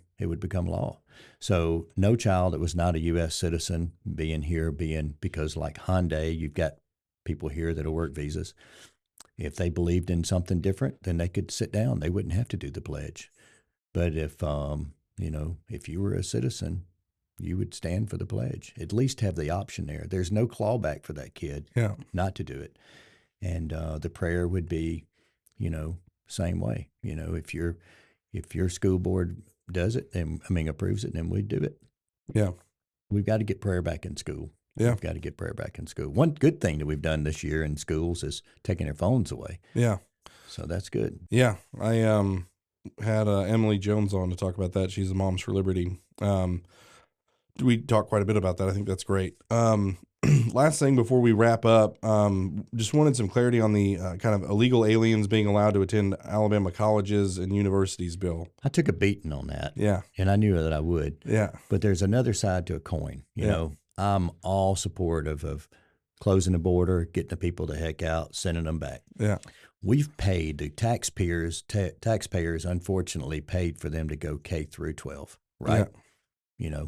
law. So no child that was not a U.S. citizen because like Hyundai, you've got people here that will work visas. If they believed in something different, then they could sit down. They wouldn't have to do the pledge. But if you were a citizen, you would stand for the pledge. At least have the option there. There's no clawback for that kid not to do it. And the prayer would be, same way. If your school board does it, approves it, then we'd do it. Yeah. We've got to get prayer back in school. Yeah. We've got to get prayer back in school. One good thing that we've done this year in schools is taking their phones away. Yeah. So that's good. Yeah. I had Emily Jones on to talk about that. She's a Moms for Liberty. We talked quite a bit about that. I think that's great. Last thing before we wrap up, just wanted some clarity on the kind of illegal aliens being allowed to attend Alabama colleges and universities bill. I took a beating on that. Yeah. And I knew that I would. Yeah. But there's another side to a coin. You know, I'm all supportive of closing the border, getting the people the heck out, sending them back. Yeah. We've paid, the taxpayers unfortunately paid for them to go K through 12, right? Yeah.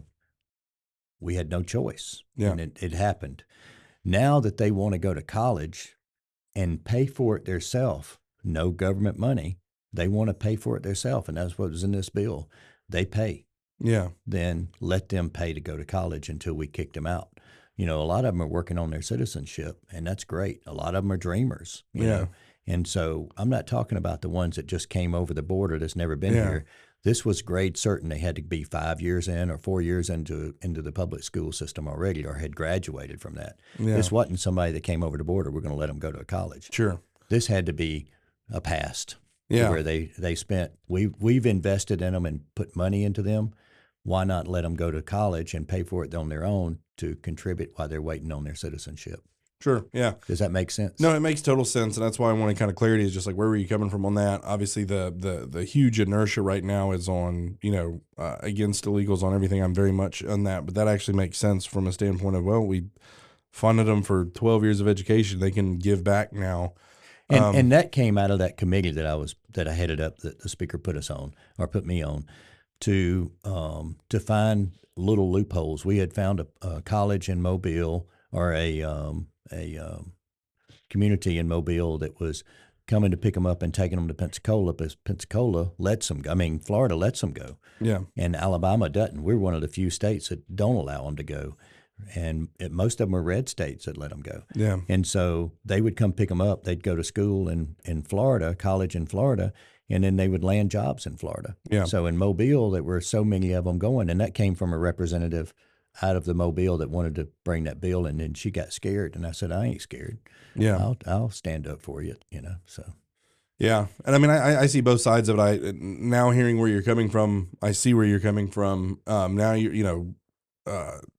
We had no choice. Yeah. And it happened. Now that they want to go to college and pay for it themselves, no government money, they want to pay for it themselves, and that's what was in this bill. They pay. Yeah. than let them pay to go to college until we kicked them out. You know, a lot of them are working on their citizenship, and that's great. A lot of them are dreamers, you Yeah. know. And so I'm not talking about the ones that just came over the border that's never been Yeah. here. This was grade certain. They had to be 5 years in or 4 years into the public school system already or had graduated from that. Yeah. This wasn't somebody that came over the border. We're going to let them go to a college. Sure. This had to be a past Yeah. where they spent, we've invested in them and put money into them. Why not let them go to college and pay for it on their own to contribute while they're waiting on their citizenship? Sure. Yeah. Does that make sense? No, it makes total sense, and that's why I wanted kind of clarity. Is just like, where were you coming from on that? Obviously, the huge inertia right now is on, you know, against illegals on everything. I'm very much on that, but that actually makes sense from a standpoint of, well, we funded them for 12 years of education. They can give back now. And that came out of that committee that I headed up, that the speaker put me on to find little loopholes. We had found a college in Mobile, or a community in Mobile that was coming to pick them up and taking them to Pensacola, but Pensacola lets them go. I mean, Florida lets them go. Yeah. And Alabama doesn't. We're one of the few states that don't allow them to go. And most of them are red states that let them go. Yeah. And so they would come pick them up. They'd go to school in Florida, college in Florida, and then they would land jobs in Florida. Yeah. So in Mobile, there were so many of them going, and that came from a representative out of the Mobile that wanted to bring that bill, and then she got scared, and I said, I ain't scared. Yeah. I'll stand up for you, you know. So Yeah. And I mean, I see both sides of it. Now hearing where you're coming from, I see where you're coming from. Now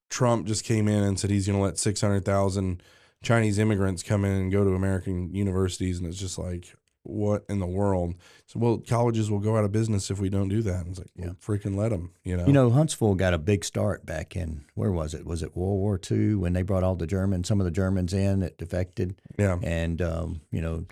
Trump just came in and said he's going to let 600,000 Chinese immigrants come in and go to American universities, and it's just like, what in the world? So, well, colleges will go out of business if we don't do that. And it's like, well, freaking let them, you know. You know, Huntsville got a big start back in, where was it? Was it World War II, when they brought all some of the Germans in that defected? Yeah. And, you know,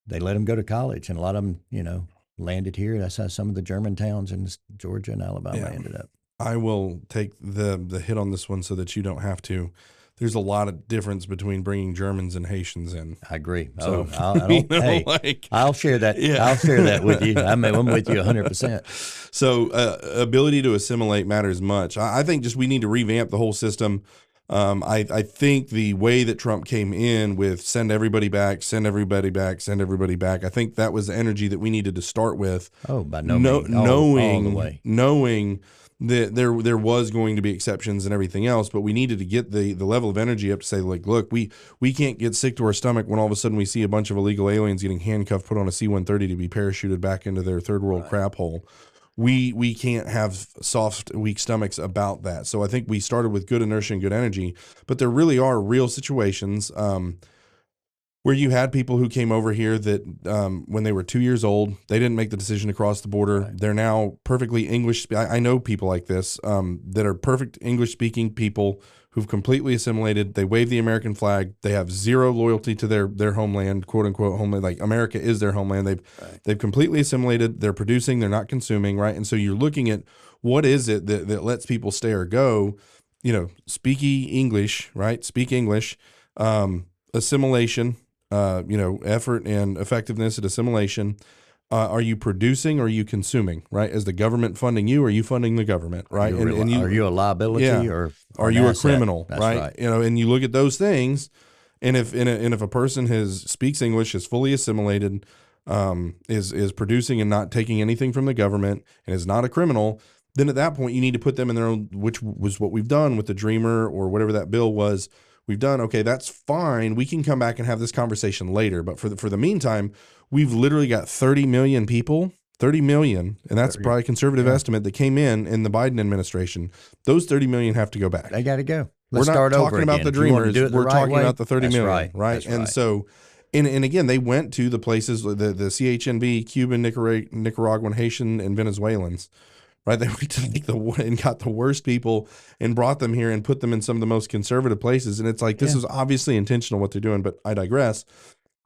they let them go to college, and a lot of them, you know, landed here. That's how some of the German towns in Georgia and Alabama ended up. I will take the hit on this one so that you don't have to. There's a lot of difference between bringing Germans and Haitians in. I agree. So, I'll share that. Yeah. I'll share that with you. I'm with you 100%. So ability to assimilate matters much. I think just we need to revamp the whole system. I think the way that Trump came in with send everybody back, send everybody back, send everybody back, I think that was the energy that we needed to start with. Oh, by no means. All the way. Knowing that there was going to be exceptions and everything else, but we needed to get the level of energy up to say, like, look, we can't get sick to our stomach when all of a sudden we see a bunch of illegal aliens getting handcuffed, put on a C-130 to be parachuted back into their third world crap hole. We can't have soft, weak stomachs about that. So I think we started with good inertia and good energy, but there really are real situations where you had people who came over here that when they were 2 years old, they didn't make the decision to cross the border. Right. They're now perfectly English. I know people like this that are perfect English-speaking people who've completely assimilated. They wave the American flag. They have zero loyalty to their homeland, quote-unquote homeland. Like, America is their homeland. They've completely assimilated. They're producing. They're not consuming, right? And so you're looking at what is it that lets people stay or go, you know, speak English, right? Speak English, assimilation, effort and effectiveness at assimilation. Are you producing or are you consuming, right? Is the government funding you or are you funding the government, right? Are you a liability or are you a criminal, That's right? You know, and you look at those things, and if a person speaks English, is fully assimilated, is producing and not taking anything from the government, and is not a criminal, then at that point you need to put them in their own, which was what we've done with the Dreamer or whatever that bill was. We've done, okay, that's fine. We can come back and have this conversation later. But for the meantime, we've literally got 30 million people, 30 million, and that's probably a conservative estimate that came in the Biden administration. Those 30 million have to go back. They got to go. We're not talking about the Dreamers. We're talking about the 30 million, right? And so, and again, they went to the places, the CHNB, Cuban, Nicaraguan, Haitian, and Venezuelans. Right, they went to and got the worst people and brought them here and put them in some of the most conservative places. And it's like, this is obviously intentional what they're doing, but I digress.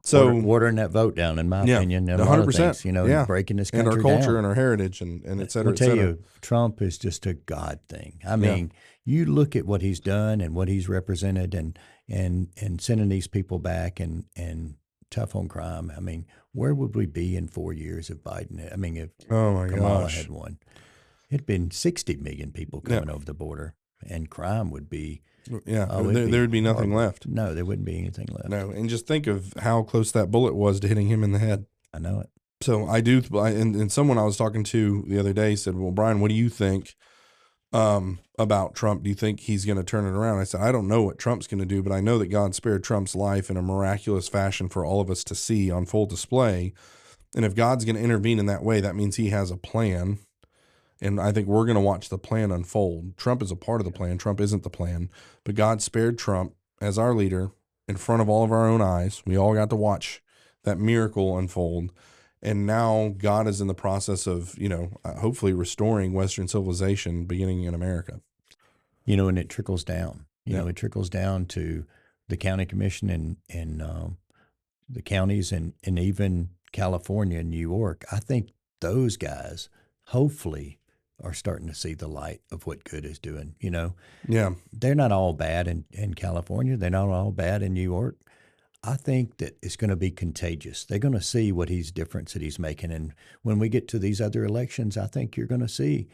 So watering that vote down, in my opinion, 100%. Things, breaking this country and our culture down. And our heritage and et cetera. I'll tell you, Trump is just a God thing. I mean, you look at what he's done and what he's represented, and sending these people back and tough on crime. I mean, where would we be in 4 years if Biden? If Kamala had won? it'd been 60 million people coming over the border, and crime would be. Yeah, there would be nothing left. No, there wouldn't be anything left. No, and just think of how close that bullet was to hitting him in the head. I know it. So I do, and someone I was talking to the other day said, well, Brian, what do you think about Trump? Do you think he's going to turn it around? I said, I don't know what Trump's going to do, but I know that God spared Trump's life in a miraculous fashion for all of us to see on full display. And if God's going to intervene in that way, that means he has a plan. And I think we're going to watch the plan unfold. Trump is a part of the plan. Trump isn't the plan. But God spared Trump as our leader in front of all of our own eyes. We all got to watch that miracle unfold. And now God is in the process of, hopefully restoring Western civilization beginning in America. And it trickles down. It trickles down to the county commission and the counties and even California and New York. I think those guys hopefully are starting to see the light of what good is doing. Yeah. They're not all bad in California. They're not all bad in New York. I think that it's going to be contagious. They're going to see what difference that he's making. And when we get to these other elections, I think you're going to see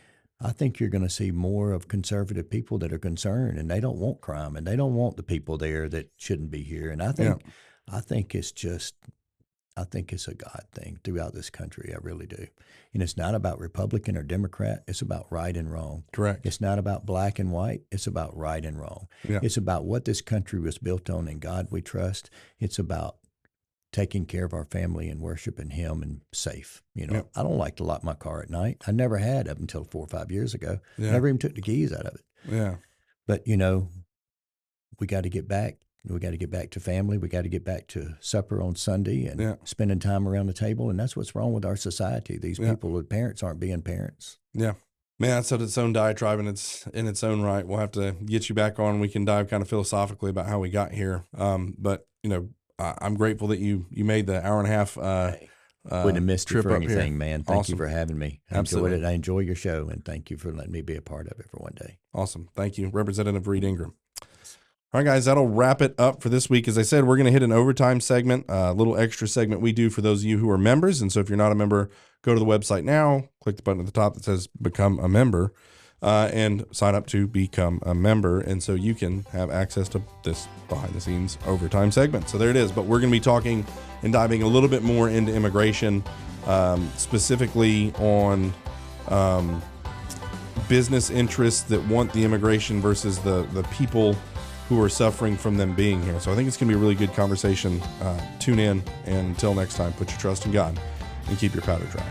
more of conservative people that are concerned, and they don't want crime, and they don't want the people there that shouldn't be here. And I think it's a God thing throughout this country. I really do. And it's not about Republican or Democrat. It's about right and wrong. Correct. It's not about black and white. It's about right and wrong. Yeah. It's about what this country was built on and God we trust. It's about taking care of our family and worshiping him and safe. I don't like to lock my car at night. I never had up until 4 or 5 years ago. Yeah. Never even took the keys out of it. Yeah. But, we got to get back. We got to get back to family. We got to get back to supper on Sunday and spending time around the table. And that's what's wrong with our society. These people with parents aren't being parents. Yeah. Man, that's its own diatribe and it's in its own right. We'll have to get you back on. We can dive kind of philosophically about how we got here. But, I'm grateful that you made the hour and a half wouldn't have missed it for anything, here. man. Thank Awesome. you for having me. I enjoyed it. I enjoy your show, and thank you for letting me be a part of it for one day. Awesome. Thank you. Representative Reed Ingram. All right, guys, that'll wrap it up for this week. As I said, we're going to hit an overtime segment, a little extra segment we do for those of you who are members. And so if you're not a member, go to the website now, click the button at the top that says Become a Member, and sign up to become a member. And so you can have access to this behind-the-scenes overtime segment. So there it is. But we're going to be talking and diving a little bit more into immigration, specifically on business interests that want the immigration versus the people who are suffering from them being here. So I think it's going to be a really good conversation. Tune in, and until next time, put your trust in God and keep your powder dry.